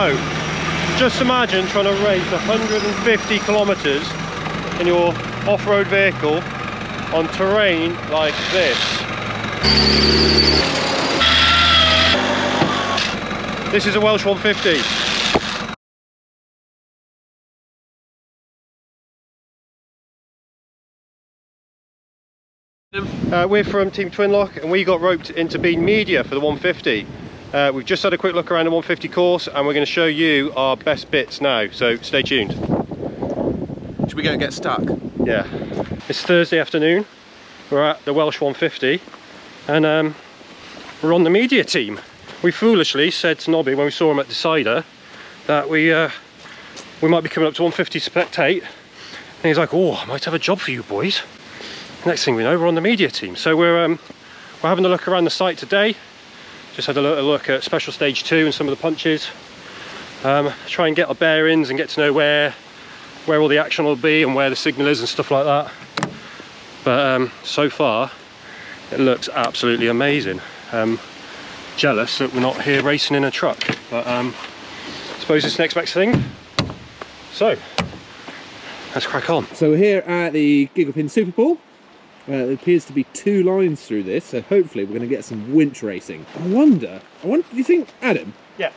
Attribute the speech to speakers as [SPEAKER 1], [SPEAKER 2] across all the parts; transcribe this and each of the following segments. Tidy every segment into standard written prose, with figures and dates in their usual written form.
[SPEAKER 1] So, just imagine trying to race 150 kilometers in your off-road vehicle on terrain like this. This is a Welsh 150. We're from TeamTwinlock and we got roped into being media for the 150. We've just had a quick look around the 150 course and we're going to show you our best bits now, so stay tuned.
[SPEAKER 2] Should we go get stuck?
[SPEAKER 1] Yeah. It's Thursday afternoon, we're at the Welsh 150 and we're on the media team. We foolishly said to Nobby when we saw him at Decider that we might be coming up to 150 spectate, and he's like, oh, I might have a job for you boys. Next thing we know, we're on the media team. So we're having a look around the site today. Just had a look at special stage 2 and some of the punches. Try and get our bearings and get to know where all the action will be and where the signal is and stuff like that. But so far it looks absolutely amazing. Jealous that we're not here racing in a truck, but I suppose it's the next best thing. So let's crack on.
[SPEAKER 3] So we're here at the Gigglepin Super Bowl. There appears to be 2 lines through this, so hopefully we're going to get some winch racing. I wonder, do you think, Adam?
[SPEAKER 1] Yeah.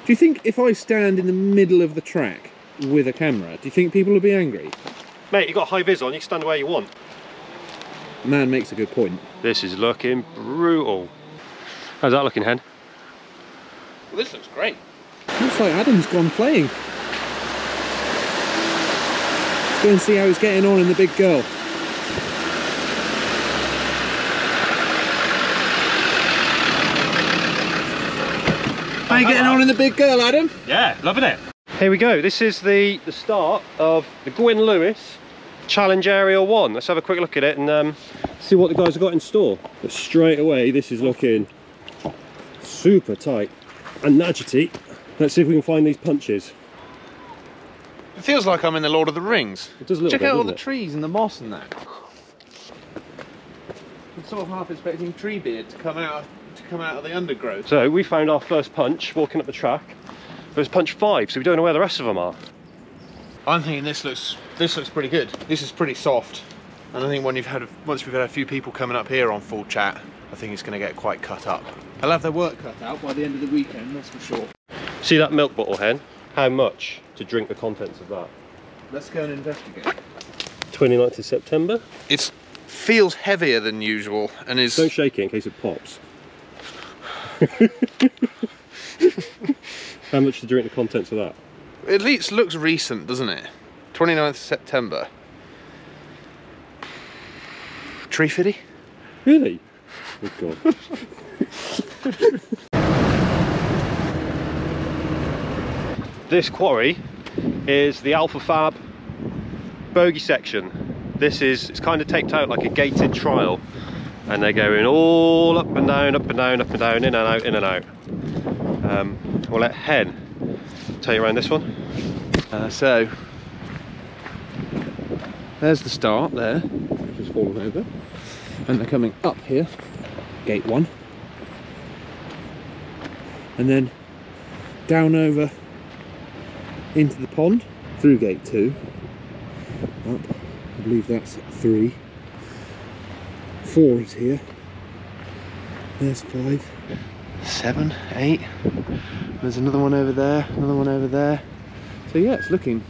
[SPEAKER 3] Do you think if I stand in the middle of the track with a camera, do you think people will be angry?
[SPEAKER 1] Mate, you've got high vis on, you can stand where you want.
[SPEAKER 3] Man makes a good point.
[SPEAKER 1] This is looking brutal. How's that looking, Hen?
[SPEAKER 2] Well, this looks great.
[SPEAKER 3] Looks like Adam's gone playing. Let's go and see how he's getting on in the big girl. How are you getting on in the big girl, Adam?
[SPEAKER 1] Yeah, loving it. Here we go. This is the start of the Gwyn Lewis Challenge Area 1. Let's have a quick look at it and see what the guys have got in store. But straight away, this is looking super tight and agity. Let's see if we can find these punches.
[SPEAKER 2] It feels like I'm in the Lord of the Rings.
[SPEAKER 1] It does a little
[SPEAKER 2] Check
[SPEAKER 1] bit,
[SPEAKER 2] out all
[SPEAKER 1] doesn't
[SPEAKER 2] the
[SPEAKER 1] it?
[SPEAKER 2] trees and the moss and that. I'm sort of half expecting Treebeard to come out of the undergrowth.
[SPEAKER 1] So we found our first punch walking up the track. It was punch 5, so we don't know where the rest of them are.
[SPEAKER 2] I'm thinking this looks pretty good. This is pretty soft, and I think once we've had a few people coming up here on full chat, I think it's going to get quite cut up. I'll have their work cut out by the end of the weekend, that's for sure.
[SPEAKER 1] See that milk bottle, Hen? How much to drink the contents of that?
[SPEAKER 2] Let's go and investigate.
[SPEAKER 1] 29th of September.
[SPEAKER 2] It feels heavier than usual and is...
[SPEAKER 1] Don't shake it in case it pops. How much to drink the contents of that?
[SPEAKER 2] At least looks recent, doesn't it? 29th of September. Tree fitty?
[SPEAKER 1] Really? Oh God. This quarry is the Alpha Fab bogey section. It's kind of taped out like a gated trial, and they're going all up and down, up and down, up and down, in and out, in and out. We'll let Hen take you around this one.
[SPEAKER 2] So there's the start there,
[SPEAKER 3] Which has fallen over. And they're coming up here, gate 1. And then down over into the pond, through gate 2. Up, I believe that's 3. 4 is here. There's 5.
[SPEAKER 2] 7, 8. There's another one over there, another one over there.
[SPEAKER 3] So yeah, it's looking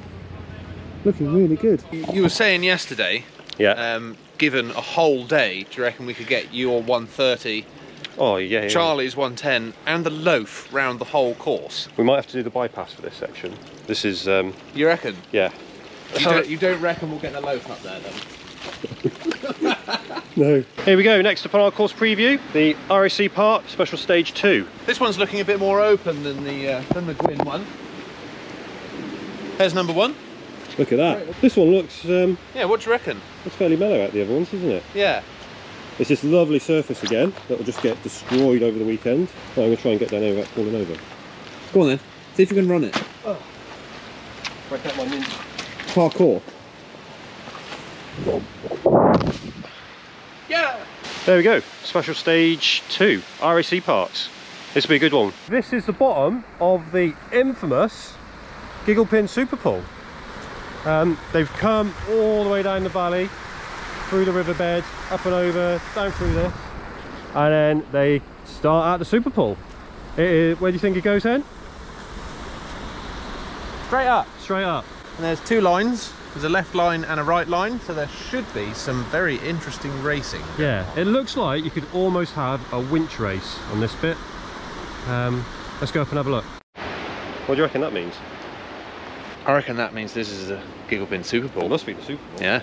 [SPEAKER 3] really good.
[SPEAKER 2] You were saying yesterday,
[SPEAKER 1] Yeah.
[SPEAKER 2] given a whole day, do you reckon we could get your 130,
[SPEAKER 1] Oh yeah.
[SPEAKER 2] Charlie's 110, and the loaf round the whole course?
[SPEAKER 1] We might have to do the bypass for this section. This is
[SPEAKER 2] You reckon?
[SPEAKER 1] yeah.
[SPEAKER 2] You don't reckon we'll get the loaf up there then?
[SPEAKER 1] No. Here we go. Next up on our course preview, the RAC part, special stage 2.
[SPEAKER 2] This one's looking a bit more open than the Gwyn one. There's number 1.
[SPEAKER 1] Look at that. This one looks
[SPEAKER 2] Yeah, what do you reckon?
[SPEAKER 1] it's fairly mellow out the other ones, isn't it?
[SPEAKER 2] Yeah.
[SPEAKER 1] It's this lovely surface again that will just get destroyed over the weekend. So I'm going to try and get down here without falling over.
[SPEAKER 3] Go on then, see if you can run it.
[SPEAKER 1] Break out my ninja.
[SPEAKER 3] Parkour.
[SPEAKER 2] Yeah.
[SPEAKER 1] There we go. Special stage 2, RAC parts. This will be a good one. This is the bottom of the infamous Gigglepin Super Pool. They've come all the way down the valley, through the riverbed, up and over, down through this, and then they start at the Super Pool. Where do you think it goes, Hen?
[SPEAKER 2] Straight up.
[SPEAKER 1] Straight up.
[SPEAKER 2] And there's two lines. There's a left line and a right line, so there should be some very interesting racing.
[SPEAKER 1] Yeah, it looks like you could almost have a winch race on this bit. Let's go up and have a look. What do you reckon that means?
[SPEAKER 2] I reckon that means this is a Gigglepin Super Pool.
[SPEAKER 1] It must be the Super Bowl.
[SPEAKER 2] Yeah.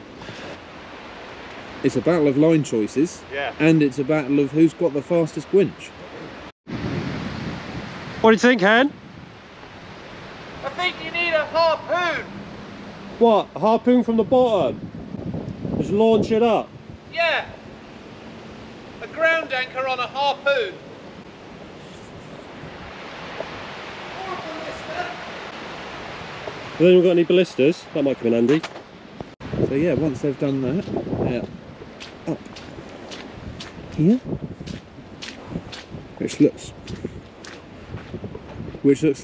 [SPEAKER 3] It's a battle of line choices.
[SPEAKER 1] Yeah.
[SPEAKER 3] And it's a battle of who's got the fastest winch.
[SPEAKER 1] What do you think, Hen?
[SPEAKER 2] I think you need a harpoon.
[SPEAKER 1] What? A harpoon from the bottom? Just launch it up?
[SPEAKER 2] Yeah. A ground anchor on a harpoon.
[SPEAKER 1] Have anyone got any ballistas? That might come in handy.
[SPEAKER 3] So yeah, once they've done that, they're up here, which looks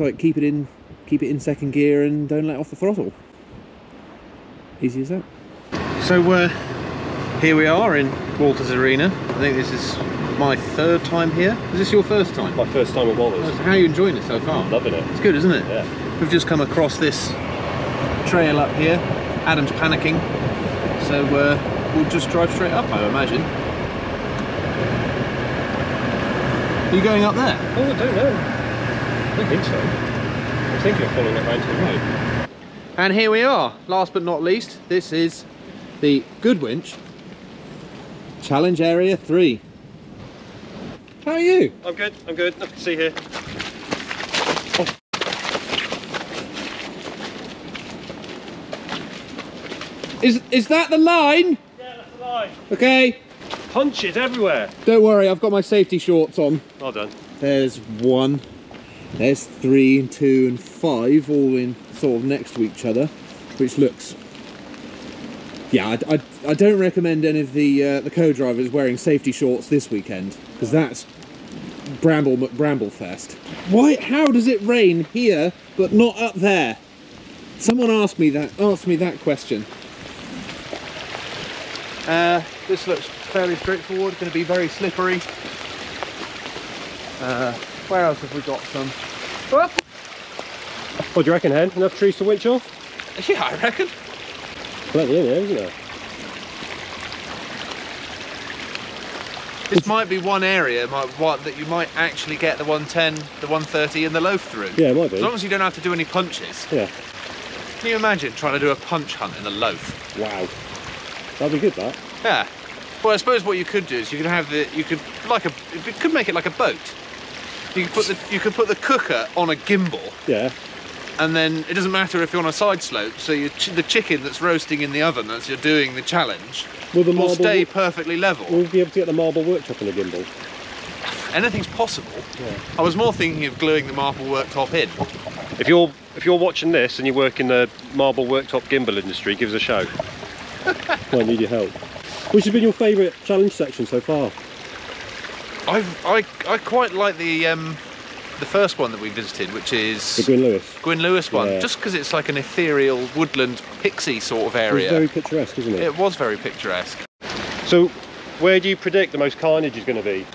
[SPEAKER 3] like keep it in second gear and don't let off the throttle. Easy as that.
[SPEAKER 2] So here we are in Walters Arena. I think this is my third time here. Is this your first time?
[SPEAKER 1] My first time at Walters.
[SPEAKER 2] How are you enjoying it so far?
[SPEAKER 1] Loving it.
[SPEAKER 2] It's good, isn't it?
[SPEAKER 1] Yeah.
[SPEAKER 2] We've just come across this trail up here. Adam's panicking, so we'll just drive straight up, I imagine. Are you going up there?
[SPEAKER 1] Oh, I don't know. I don't think so. I'm thinking of following it round to the right.
[SPEAKER 2] And here we are. Last but not least, this is the Good Winch Challenge Area 3. How are you?
[SPEAKER 1] I'm good, nothing to see here.
[SPEAKER 3] Is that the line?
[SPEAKER 1] Yeah, that's the line.
[SPEAKER 3] Okay.
[SPEAKER 1] Punches everywhere.
[SPEAKER 3] Don't worry, I've got my safety shorts on.
[SPEAKER 1] Well done.
[SPEAKER 3] There's 1, there's 3 and 2 and 5 all in sort of next to each other, which looks... Yeah, I don't recommend any of the co-drivers wearing safety shorts this weekend, because that's Bramblefest. Why? How does it rain here but not up there? Someone asked me that question.
[SPEAKER 2] This looks fairly straightforward. Going to be very slippery. Where else have we got some? Oh.
[SPEAKER 1] What do you reckon, Hen? Enough trees to winch off?
[SPEAKER 2] Yeah, I reckon.
[SPEAKER 1] Plenty in there, isn't there?
[SPEAKER 2] This might be one area that you might actually get the 110, the 130 and the loaf through.
[SPEAKER 1] Yeah, it might be.
[SPEAKER 2] As long as you don't have to do any punches.
[SPEAKER 1] Yeah.
[SPEAKER 2] Can you imagine trying to do a punch hunt in the loaf?
[SPEAKER 1] Wow. That'd be good, that.
[SPEAKER 2] Yeah. Well, I suppose what you could do is you could make it like a boat. You could put the cooker on a gimbal.
[SPEAKER 1] Yeah.
[SPEAKER 2] And then it doesn't matter if you're on a side slope, so the chicken that's roasting in the oven as you're doing the challenge will stay perfectly level.
[SPEAKER 1] We'll be able to get the marble worktop in a gimbal.
[SPEAKER 2] Anything's possible.
[SPEAKER 1] Yeah.
[SPEAKER 2] I was more thinking of gluing the marble worktop in.
[SPEAKER 1] If you're watching this and you work in the marble worktop gimbal industry, give us a shout. Might need your help. Which has been your favourite challenge section so far?
[SPEAKER 2] I quite like the first one that we visited, which is
[SPEAKER 1] the Gwyn Lewis
[SPEAKER 2] one,
[SPEAKER 1] yeah.
[SPEAKER 2] Just because it's like an ethereal woodland pixie sort of area.
[SPEAKER 1] It was very picturesque, isn't it?
[SPEAKER 2] It was very picturesque.
[SPEAKER 1] So, where do you predict the most carnage is going to be?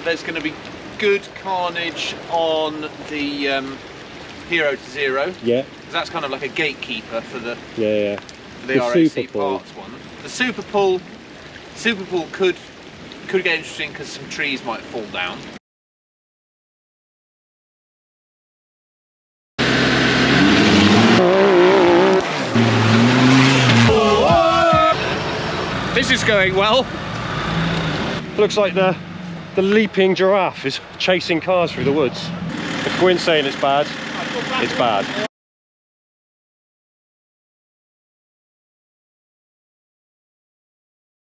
[SPEAKER 2] There's going to be good carnage on the 0 to 0.
[SPEAKER 1] Yeah.
[SPEAKER 2] That's kind of like a gatekeeper for the
[SPEAKER 1] the
[SPEAKER 2] RAC parts one. The Super Pool could get interesting because some trees might fall down. This is going well.
[SPEAKER 1] Looks like the leaping giraffe is chasing cars through the woods. If Gwyn's saying it's bad, it's bad.